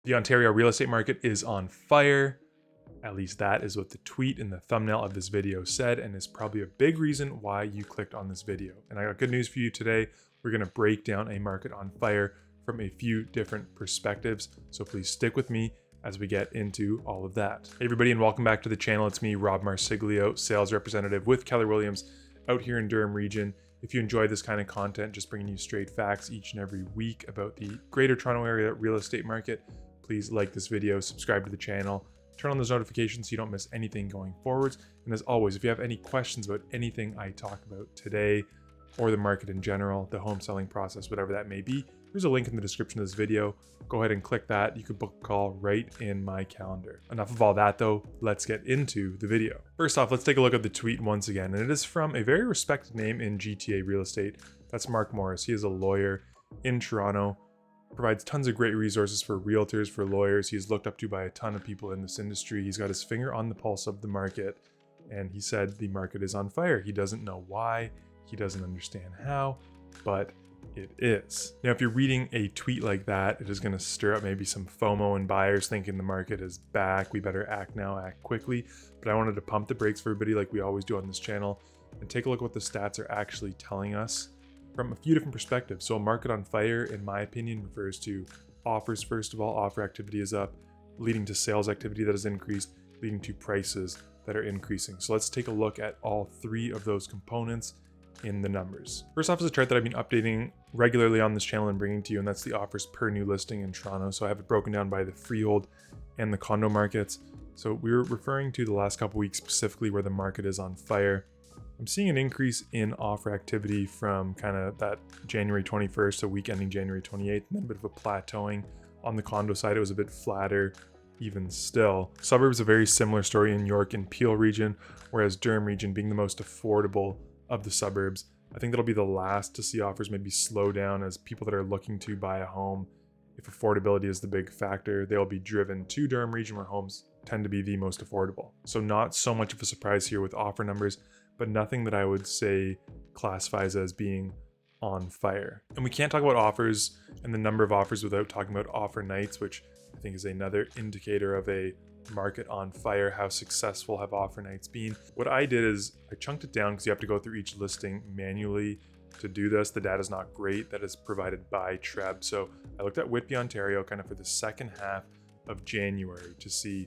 The Ontario real estate market is on fire. At least that is what the tweet in the thumbnail of this video said, and is probably a big reason why you clicked on this video. And I got good news for you today. We're gonna break down a market on fire from a few different perspectives. So please stick with me as we get into all of that. Hey everybody, and welcome back to the channel. It's me, Rob Marsiglio, sales representative with Keller Williams out here in Durham region. If you enjoy this kind of content, just bringing you straight facts each and every week about the Greater Toronto Area real estate market, please like this video, subscribe to the channel, turn on those notifications so you don't miss anything going forwards. And as always, if you have any questions about anything I talk about today or the market in general, the home selling process, whatever that may be, there's a link in the description of this video. Go ahead and click that. You can book a call right in my calendar. Enough of all that though, let's get into the video. First off, let's take a look at the tweet once again. And it is from a very respected name in GTA real estate. That's Mark Morris. He is a lawyer in Toronto, provides tons of great resources for realtors, for lawyers. He's looked up to by a ton of people in this industry. He's got his finger on the pulse of the market. And he said the market is on fire. He doesn't know why, he doesn't understand how, but it is. Now, if you're reading a tweet like that, it is going to stir up maybe some FOMO and buyers thinking the market is back. We better act now, act quickly. But I wanted to pump the brakes for everybody like we always do on this channel and take a look at what the stats are actually telling us from a few different perspectives. So a market on fire, in my opinion, refers to offers. First of all, offer activity is up, leading to sales activity that has increased, leading to prices that are increasing. So let's take a look at all three of those components in the numbers. First off is a chart that I've been updating regularly on this channel and bringing to you, and that's the offers per new listing in Toronto. So I have it broken down by the freehold and the condo markets. So we're referring to the last couple weeks specifically where the market is on fire. I'm seeing an increase in offer activity from kind of that January 21st, so week ending January 28th, and then a bit of a plateauing. On the condo side, it was a bit flatter even still. Suburbs, a very similar story in York and Peel region, whereas Durham region being the most affordable of the suburbs. I think that'll be the last to see offers maybe slow down as people that are looking to buy a home, if affordability is the big factor, they'll be driven to Durham region where homes tend to be the most affordable. So not so much of a surprise here with offer numbers, but nothing that I would say classifies as being on fire. And we can't talk about offers and the number of offers without talking about offer nights, which I think is another indicator of a market on fire. How successful have offer nights been? What I did is I chunked it down because you have to go through each listing manually to do this. The data is not great. That is provided by Treb. So I looked at Whitby, Ontario, kind of for the second half of January to see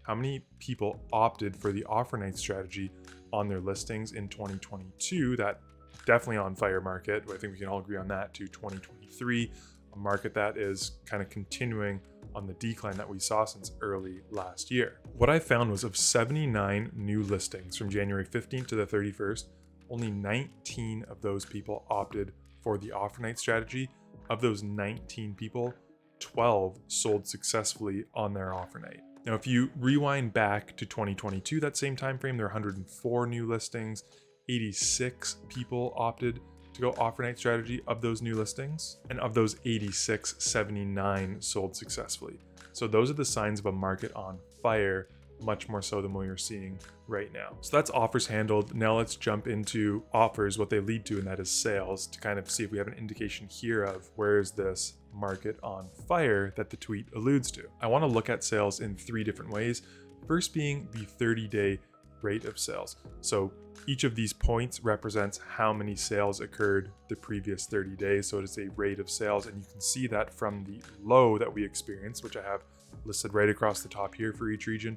how many people opted for the offer night strategy on their listings in 2022. That definitely on fire market. I think we can all agree on that. To 2023, a market that is kind of continuing on the decline that we saw since early last year. What I found was of 79 new listings from January 15th to the 31st, only 19 of those people opted for the offer night strategy. Of those 19 people, 12 sold successfully on their offer night. Now, if you rewind back to 2022, that same time frame, there are 104 new listings, 86 people opted to go offer night strategy of those new listings, and of those 86, 79 sold successfully. So those are the signs of a market on fire, much more so than what you're seeing right now. So that's offers handled. Now let's jump into offers, what they lead to, and that is sales, to kind of see if we have an indication here of where is this market on fire that the tweet alludes to. I want to look at sales in three different ways. First being the 30-day rate of sales. So each of these points represents how many sales occurred the previous 30 days. So it is a rate of sales, and you can see that from the low that we experienced, which I have listed right across the top here for each region.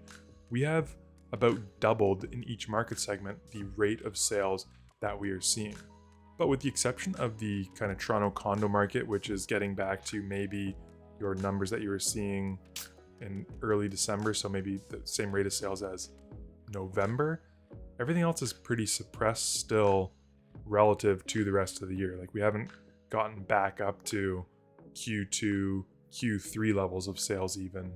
We have about doubled in each market segment the rate of sales that we are seeing. But with the exception of the kind of Toronto condo market, which is getting back to maybe your numbers that you were seeing in early December, so maybe the same rate of sales as November, everything else is pretty suppressed still relative to the rest of the year. Like we haven't gotten back up to Q2, Q3 levels of sales even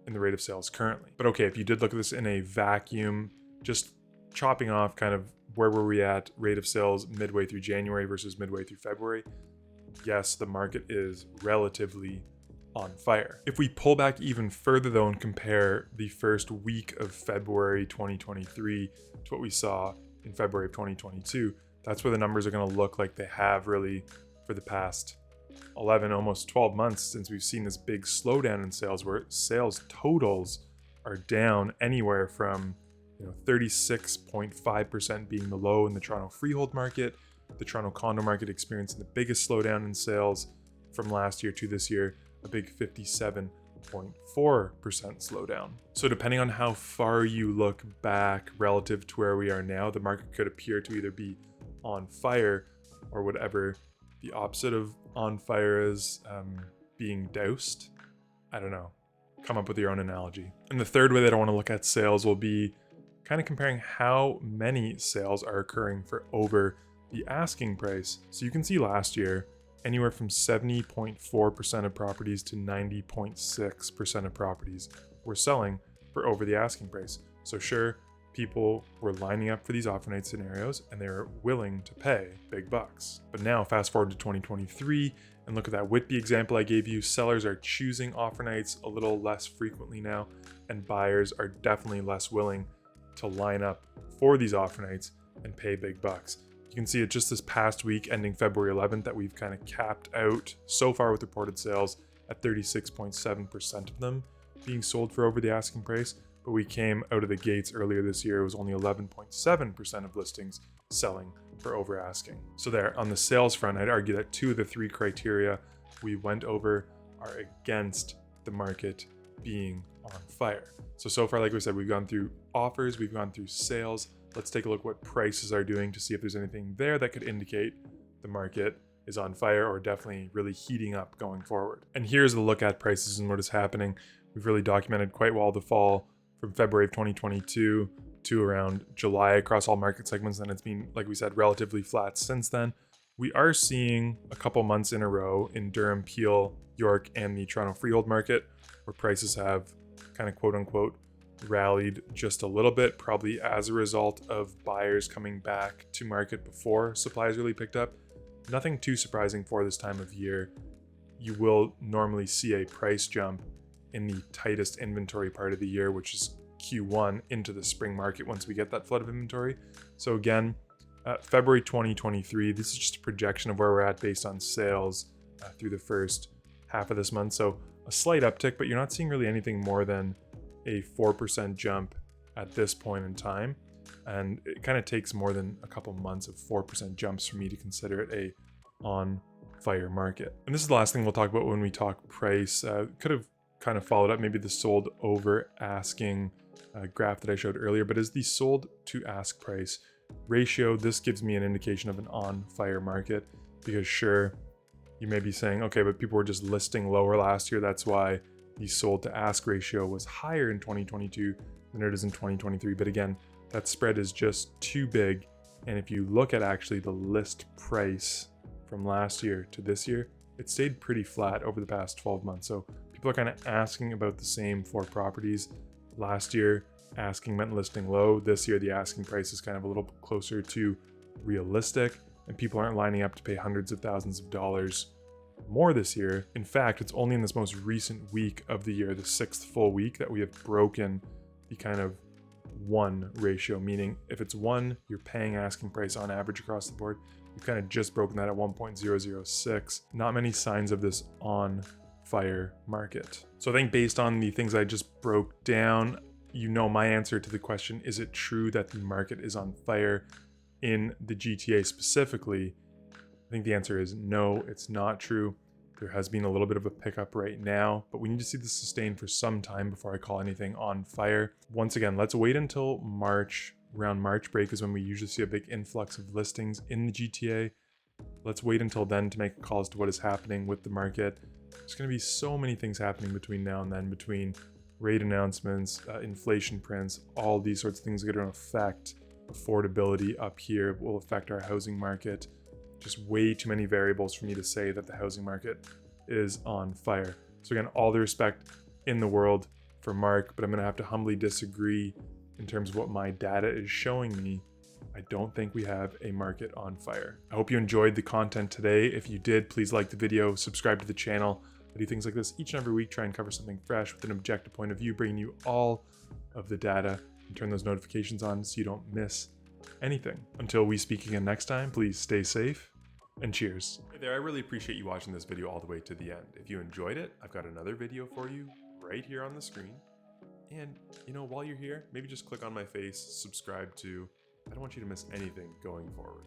in the rate of sales currently. But okay, if you did look at this in a vacuum, just chopping off kind of where were we at rate of sales midway through January versus midway through February, yes, the market is relatively on fire. If we pull back even further though and compare the first week of February 2023 to what we saw in February of 2022, that's where the numbers are going to look like they have really for the past 11, almost 12 months since we've seen this big slowdown in sales, where sales totals are down anywhere from 36.5% being the low in the Toronto freehold market, the Toronto condo market experiencing the biggest slowdown in sales from last year to this year, a big 57.4% slowdown. So depending on how far you look back relative to where we are now, the market could appear to either be on fire or whatever the opposite of on fire is, being doused. I don't know. Come up with your own analogy. And the third way that I want to look at sales will be kind of comparing how many sales are occurring for over the asking price. So you can see last year, anywhere from 70.4% of properties to 90.6% of properties were selling for over the asking price. So sure, people were lining up for these offer night scenarios and they were willing to pay big bucks. But now fast forward to 2023 and look at that Whitby example I gave you. Sellers are choosing offer nights a little less frequently now, and buyers are definitely less willing to line up for these offer nights and pay big bucks. You can see it just this past week ending February 11th that we've kind of capped out so far with reported sales at 36.7% of them being sold for over the asking price. But we came out of the gates earlier this year, it was only 11.7% of listings selling for over asking. So there, on the sales front, I'd argue that 2 of the 3 criteria we went over are against the market being on fire. So far, like we said, we've gone through offers, we've gone through sales. Let's take a look what prices are doing to see if there's anything there that could indicate the market is on fire or definitely really heating up going forward. And here's a look at prices and what is happening. We've really documented quite well the fall from February of 2022 to around July across all market segments. And it's been, like we said, relatively flat since then. We are seeing a couple months in a row in Durham, Peel, York, and the Toronto freehold market where prices have kind of quote unquote rallied just a little bit, probably as a result of buyers coming back to market before supplies really picked up. Nothing too surprising for this time of year. You will normally see a price jump in the tightest inventory part of the year, which is Q1 into the spring market once we get that flood of inventory. So again, February 2023, this is just a projection of where we're at based on sales through the first half of this month. So a slight uptick, but you're not seeing really anything more than a 4% jump at this point in time. And it kind of takes more than a couple months of 4% jumps for me to consider it a on fire market. And this is the last thing we'll talk about when we talk price. Could have kind of followed up maybe the sold over asking graph that I showed earlier, but as the sold to ask price ratio, this gives me an indication of an on fire market, because sure, you may be saying, okay, but people were just listing lower last year. That's why the sold to ask ratio was higher in 2022 than it is in 2023. But again, that spread is just too big. And if you look at actually the list price from last year to this year, it stayed pretty flat over the past 12 months. So people are kind of asking about the same for properties. Last year, asking meant listing low. This year, the asking price is kind of a little closer to realistic, and people aren't lining up to pay hundreds of thousands of dollars more this year. In fact, it's only in this most recent week of the year, the 6th full week, that we have broken the kind of 1 ratio, meaning if it's 1, you're paying asking price on average across the board. We've kind of just broken that at 1.006. Not many signs of this on fire market. So I think based on the things I just broke down, you know my answer to the question, is it true that the market is on fire in the GTA specifically? I think the answer is no, it's not true. There has been a little bit of a pickup right now, but we need to see this sustain for some time before I call anything on fire. Once again, let's wait until March. Around March break is when we usually see a big influx of listings in the GTA. Let's wait until then to make a call as to what is happening with the market. There's going to be so many things happening between now and then, between rate announcements, inflation prints, all these sorts of things are going to affect affordability up here, will affect our housing market. Just way too many variables for me to say that the housing market is on fire. So again, all the respect in the world for Mark, but I'm going to have to humbly disagree in terms of what my data is showing me. I don't think we have a market on fire. I hope you enjoyed the content today. If you did, please like the video, subscribe to the channel. I do things like this each and every week, try and cover something fresh with an objective point of view, bringing you all of the data, and turn those notifications on so you don't miss anything. Until we speak again next time, please stay safe and cheers. Hey there, I really appreciate you watching this video all the way to the end. If you enjoyed it, I've got another video for you right here on the screen. And, you know, while you're here, maybe just click on my face, subscribe to. I don't want you to miss anything going forward.